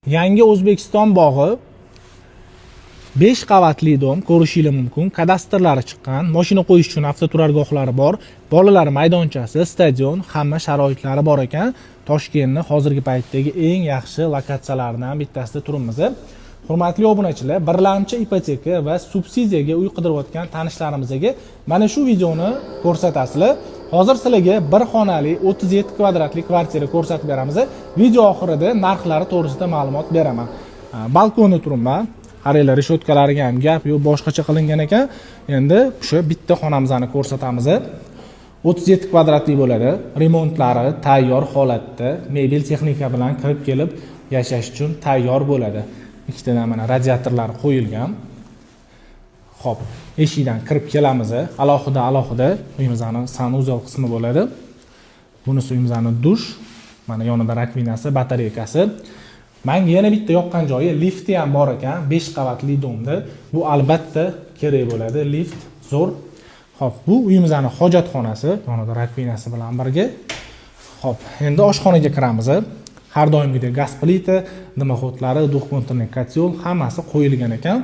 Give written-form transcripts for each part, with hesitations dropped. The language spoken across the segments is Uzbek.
Yangi O'zbekiston bog'i 5 qavatli dom ko'rishingiz mumkin. Kadastrlari chiqqan, mashina qo'yish uchun avtoturargohlari bor, bolalar maydonchasi, stadion, hamma sharoitlari bor ekan. Toshkentning hozirgi paytdagi eng yaxshi lokatsiyalaridan bittasida turibmiz. Hurmatli obunachilar, birlamchi ipoteka va subsidiyaga uy qidirayotgan tanishlarimizga mana shu videoni ko'rsatasizlar. Hozir sizlarga bir xonali 37 kvadratli kvartira ko'rsatib beramiz. Video oxirida narxlari to'g'risida ma'lumot beraman. Balkonda turibman. Qaranglar, reshotkalariga ham gap yo'q, boshqacha qilingan ekan. Endi o'sha bitta xonamizni ko'rsatamiz. 37 kvadratli bo'ladi. Remontlari tayyor holatda, mebel texnika bilan kirib kelib yashash uchun tayyor bo'ladi. Ikkitadan mana radiatorlar qo'yilgan. Xo'p, eshikdan kirib kelamiz. Alohida uyimizning sanuzel qismi bo'ladi. Bunisi uyimizning dush, mana yonida rakvinasi, batareykasi. Menga yana bitta yoqqan joyi, lifti ham bor ekan, 5 qavatli domda. Bu albatta kerak bo'ladi, lift zo'r. Xo'p, bu uyimizning hojatxonasi, yonida rakvinasi bilan birga. Xo'p, endi oshxonaga kiramiz. Har doimgidek gaz plita, dimoxodlari, duxkontrolli kotyol hammasi qo'yilgan ekan.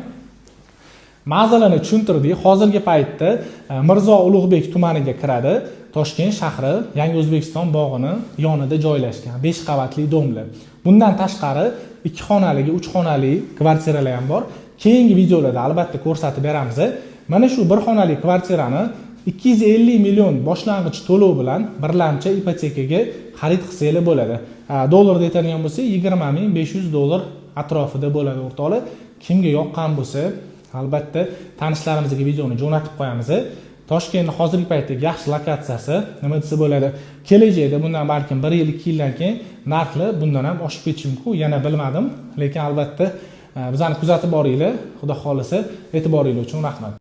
Manzilini tushuntirdik. Hozirgi paytda Mirzo Ulug'bek tumaniga kiradi. Toshkent shahri Yangi O'zbekiston bog'ini yonida joylashgan 5 qavatli domlar. Bundan tashqari 2 xonali, 3 xonali kvartiralar ham bor. Keyingi videolarda albatta ko'rsatib beramiz. Mana shu bir xonali kvartirani 250 million boshlang'ich to'lov bilan birlamchi ipotekaga xarid qilsangiz bo'ladi. Dollarda aytadigan bo'lsa, 20.500 dollar atrofida bo'ladi o'rtoqlar. Kimga yoqqan bo'lsa, albatta tanishlarimizga videoni jo'natib qo'yamiz. Toshkentning hozirgi paytdagi yaxshi lokatsiyasi nima desa bo'ladi? Kelajakda bundan balkim 1 yil, 2 yildan keyin narxlar bundan ham oshib ketishi mumkin. Yana bilmadim, lekin albatta bizani kuzatib boringlar. Xudo xolisa, e'tiboringiz uchun rahmat.